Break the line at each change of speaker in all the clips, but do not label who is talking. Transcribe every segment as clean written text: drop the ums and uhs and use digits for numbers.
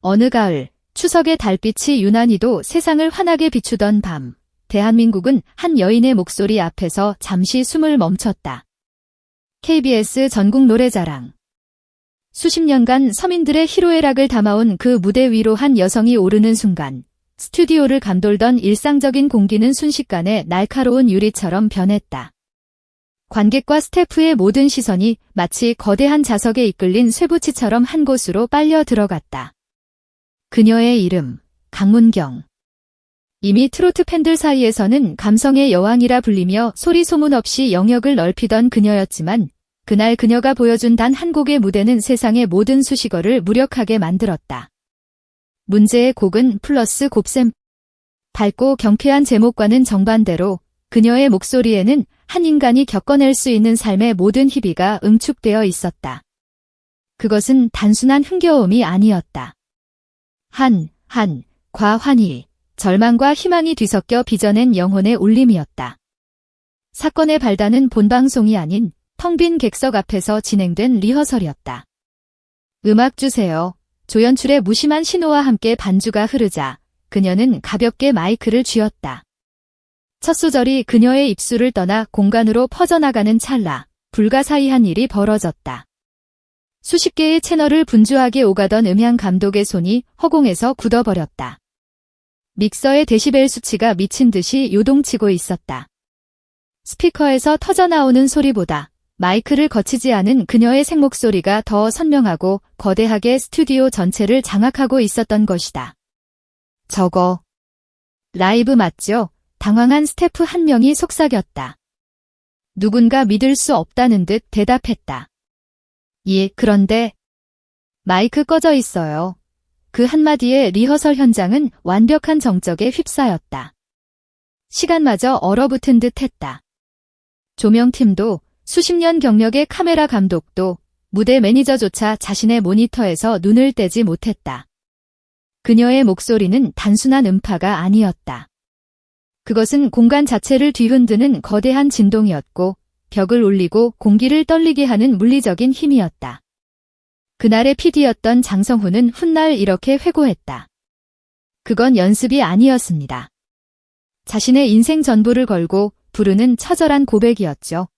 어느 가을, 추석의 달빛이 유난히도 세상을 환하게 비추던 밤, 대한민국은 한 여인의 목소리 앞에서 잠시 숨을 멈췄다. KBS 전국 노래자랑. 수십 년간 서민들의 희로애락을 담아온 그 무대 위로 한 여성이 오르는 순간, 스튜디오를 감돌던 일상적인 공기는 순식간에 날카로운 유리처럼 변했다. 관객과 스태프의 모든 시선이 마치 거대한 자석에 이끌린 쇠붙이처럼 한 곳으로 빨려 들어갔다. 그녀의 이름, 강문경. 이미 트로트 팬들 사이에서는 감성의 여왕이라 불리며 소리 소문 없이 영역을 넓히던 그녀였지만 그날 그녀가 보여준 단 한 곡의 무대는 세상의 모든 수식어를 무력하게 만들었다. 문제의 곡은 플러스 곱셈. 밝고 경쾌한 제목과는 정반대로 그녀의 목소리에는 한 인간이 겪어낼 수 있는 삶의 모든 희비가 응축되어 있었다. 그것은 단순한 흥겨움이 아니었다. 과환희, 절망과 희망이 뒤섞여 빚어낸 영혼의 울림이었다. 사건의 발단은 본방송이 아닌 텅 빈 객석 앞에서 진행된 리허설이었다. 음악 주세요. 조연출의 무심한 신호와 함께 반주가 흐르자 그녀는 가볍게 마이크를 쥐었다. 첫 소절이 그녀의 입술을 떠나 공간으로 퍼져나가는 찰나 불가사의한 일이 벌어졌다. 수십 개의 채널을 분주하게 오가던 음향 감독의 손이 허공에서 굳어버렸다. 믹서의 데시벨 수치가 미친 듯이 요동치고 있었다. 스피커에서 터져나오는 소리보다 마이크를 거치지 않은 그녀의 생목소리가 더 선명하고 거대하게 스튜디오 전체를 장악하고 있었던 것이다. 저거 라이브 맞죠? 당황한 스태프 한 명이 속삭였다. 누군가 믿을 수 없다는 듯 대답했다. 예, 그런데 마이크 꺼져 있어요. 그 한마디에 리허설 현장은 완벽한 정적에 휩싸였다. 시간마저 얼어붙은 듯 했다. 조명팀도 수십 년 경력의 카메라 감독도 무대 매니저조차 자신의 모니터에서 눈을 떼지 못했다. 그녀의 목소리는 단순한 음파가 아니었다. 그것은 공간 자체를 뒤흔드는 거대한 진동이었고 벽을 울리고 공기를 떨리게 하는 물리적인 힘이었다. 그날의 PD였던 장성훈은 훗날 이렇게 회고했다. 그건 연습이 아니었습니다. 자신의 인생 전부를 걸고 부르는 처절한 고백이었죠.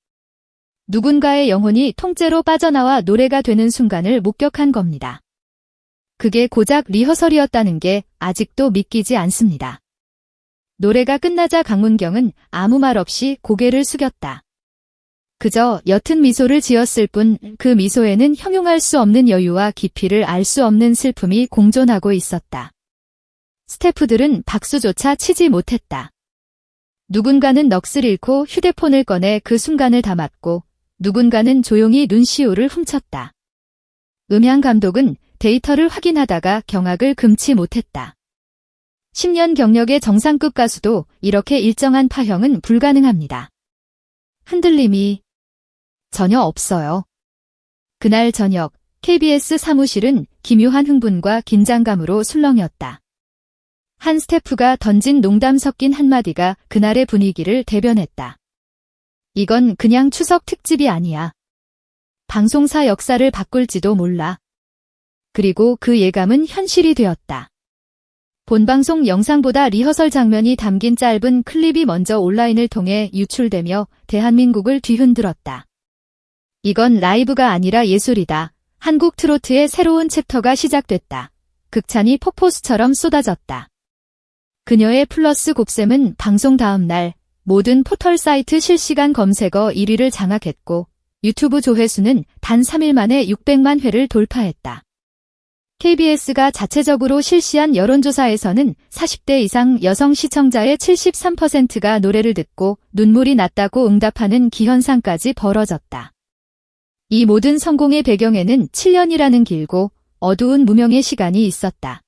누군가의 영혼이 통째로 빠져나와 노래가 되는 순간을 목격한 겁니다. 그게 고작 리허설이었다는 게 아직도 믿기지 않습니다. 노래가 끝나자 강문경은 아무 말 없이 고개를 숙였다. 그저 옅은 미소를 지었을 뿐 그 미소에는 형용할 수 없는 여유와 깊이를 알 수 없는 슬픔이 공존하고 있었다. 스태프들은 박수조차 치지 못했다. 누군가는 넋을 잃고 휴대폰을 꺼내 그 순간을 담았고 누군가는 조용히 눈시울을 훔쳤다. 음향 감독은 데이터를 확인하다가 경악을 금치 못했다. 10년 경력의 정상급 가수도 이렇게 일정한 파형은 불가능합니다. 흔들림이 전혀 없어요. 그날 저녁 KBS 사무실은 기묘한 흥분과 긴장감으로 술렁였다. 한 스태프가 던진 농담 섞인 한마디가 그날의 분위기를 대변했다. 이건 그냥 추석 특집이 아니야. 방송사 역사를 바꿀지도 몰라. 그리고 그 예감은 현실이 되었다. 본방송 영상보다 리허설 장면이 담긴 짧은 클립이 먼저 온라인을 통해 유출되며 대한민국을 뒤흔들었다. 이건 라이브가 아니라 예술이다. 한국 트로트의 새로운 챕터가 시작됐다. 극찬이 폭포수처럼 쏟아졌다. 그녀의 플러스 곱셈은 방송 다음 날 모든 포털 사이트 실시간 검색어 1위를 장악했고 유튜브 조회수는 단 3일 만에 600만 회를 돌파했다. KBS가 자체적으로 실시한 여론조사에서는 40대 이상 여성 시청자의 73%가 노래를 듣고 눈물이 났다고 응답하는 기현상까지 벌어졌다. 이 모든 성공의 배경에는 7년이라는 길고 어두운 무명의 시간이 있었다.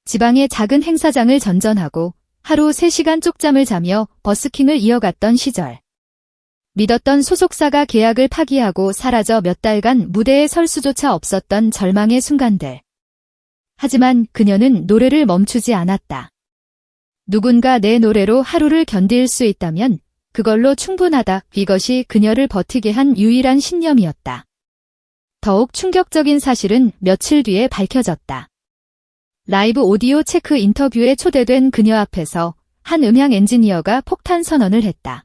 지방의 작은 행사장을 전전하고 하루 3시간 쪽잠을 자며 버스킹을 이어갔던 시절. 믿었던 소속사가 계약을 파기하고 사라져 몇 달간 무대에 설 수조차 없었던 절망의 순간들. 하지만 그녀는 노래를 멈추지 않았다. 누군가 내 노래로 하루를 견딜 수 있다면 그걸로 충분하다. 이것이 그녀를 버티게 한 유일한 신념이었다. 더욱 충격적인 사실은 며칠 뒤에 밝혀졌다. 라이브 오디오 체크 인터뷰에 초대된 그녀 앞에서 한 음향 엔지니어가 폭탄 선언을 했다.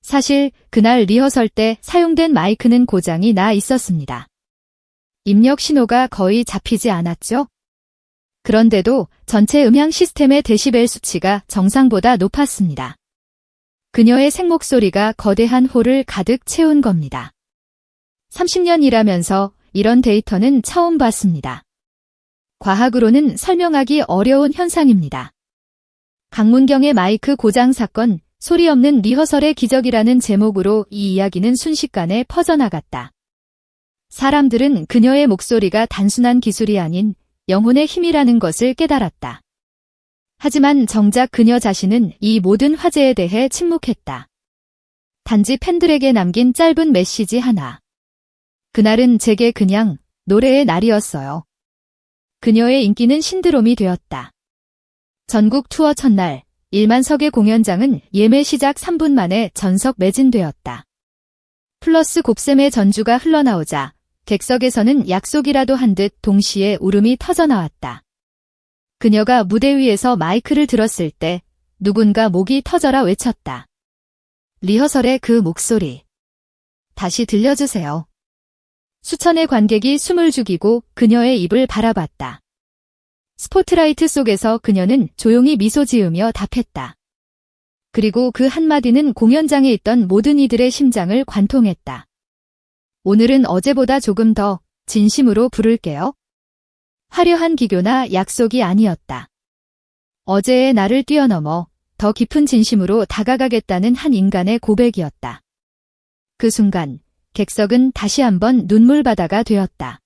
사실 그날 리허설 때 사용된 마이크는 고장이 나 있었습니다. 입력 신호가 거의 잡히지 않았죠? 그런데도 전체 음향 시스템의 데시벨 수치가 정상보다 높았습니다. 그녀의 생목소리가 거대한 홀을 가득 채운 겁니다. 30년 일하면서 이런 데이터는 처음 봤습니다. 과학으로는 설명하기 어려운 현상입니다. 강문경의 마이크 고장 사건, 소리 없는 리허설의 기적이라는 제목으로 이 이야기는 순식간에 퍼져나갔다. 사람들은 그녀의 목소리가 단순한 기술이 아닌 영혼의 힘이라는 것을 깨달았다. 하지만 정작 그녀 자신은 이 모든 화제에 대해 침묵했다. 단지 팬들에게 남긴 짧은 메시지 하나. 그날은 제게 그냥 노래의 날이었어요. 그녀의 인기는 신드롬이 되었다. 전국 투어 첫날 1만 석의 공연장은 예매 시작 3분 만에 전석 매진되었다. 플러스 곱셈의 전주가 흘러나오자 객석에서는 약속이라도 한 듯 동시에 울음이 터져나왔다. 그녀가 무대 위에서 마이크를 들었을 때 누군가 목이 터져라 외쳤다. 리허설의 그 목소리. 다시 들려주세요. 수천의 관객이 숨을 죽이고 그녀의 입을 바라봤다. 스포트라이트 속에서 그녀는 조용히 미소 지으며 답했다. 그리고 그 한마디는 공연장에 있던 모든 이들의 심장을 관통했다. 오늘은 어제보다 조금 더 진심으로 부를게요. 화려한 기교나 약속이 아니었다. 어제의 나를 뛰어넘어 더 깊은 진심으로 다가가겠다는 한 인간의 고백이었다. 그 순간 객석은 다시 한번 눈물바다가 되었다.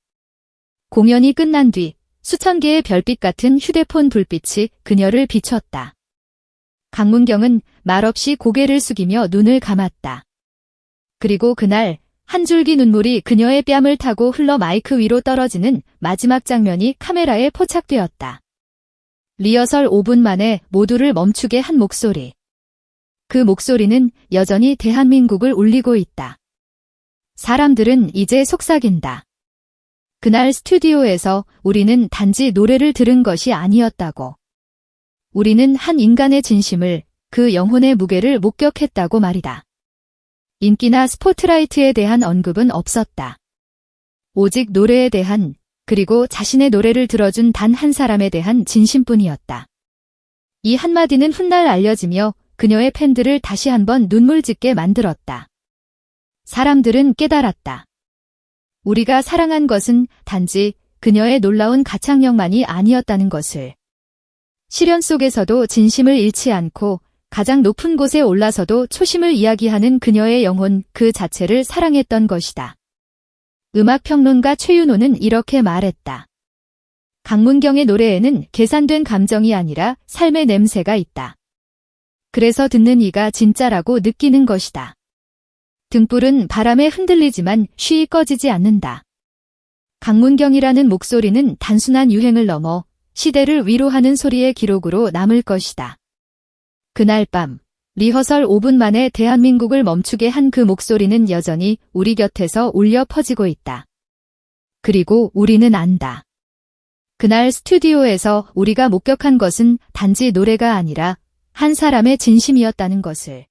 공연이 끝난 뒤 수천 개의 별빛 같은 휴대폰 불빛이 그녀를 비췄다. 강문경은 말없이 고개를 숙이며 눈을 감았다. 그리고 그날 한 줄기 눈물이 그녀의 뺨을 타고 흘러 마이크 위로 떨어지는 마지막 장면이 카메라에 포착되었다. 리허설 5분 만에 모두를 멈추게 한 목소리. 그 목소리는 여전히 대한민국을 울리고 있다. 사람들은 이제 속삭인다. 그날 스튜디오에서 우리는 단지 노래를 들은 것이 아니었다고. 우리는 한 인간의 진심을, 그 영혼의 무게를 목격했다고 말이다. 인기나 스포트라이트에 대한 언급은 없었다. 오직 노래에 대한, 그리고 자신의 노래를 들어준 단 한 사람에 대한 진심뿐이었다. 이 한마디는 훗날 알려지며 그녀의 팬들을 다시 한번 눈물 짓게 만들었다. 사람들은 깨달았다. 우리가 사랑한 것은 단지 그녀의 놀라운 가창력만이 아니었다는 것을. 시련 속에서도 진심을 잃지 않고 가장 높은 곳에 올라서도 초심을 이야기하는 그녀의 영혼 그 자체를 사랑했던 것이다. 음악평론가 최윤호는 이렇게 말했다. 강문경의 노래에는 계산된 감정이 아니라 삶의 냄새가 있다. 그래서 듣는 이가 진짜라고 느끼는 것이다. 등불은 바람에 흔들리지만 쉬이 꺼지지 않는다. 강문경이라는 목소리는 단순한 유행을 넘어 시대를 위로하는 소리의 기록으로 남을 것이다. 그날 밤, 리허설 5분 만에 대한민국을 멈추게 한 그 목소리는 여전히 우리 곁에서 울려 퍼지고 있다. 그리고 우리는 안다. 그날 스튜디오에서 우리가 목격한 것은 단지 노래가 아니라 한 사람의 진심이었다는 것을.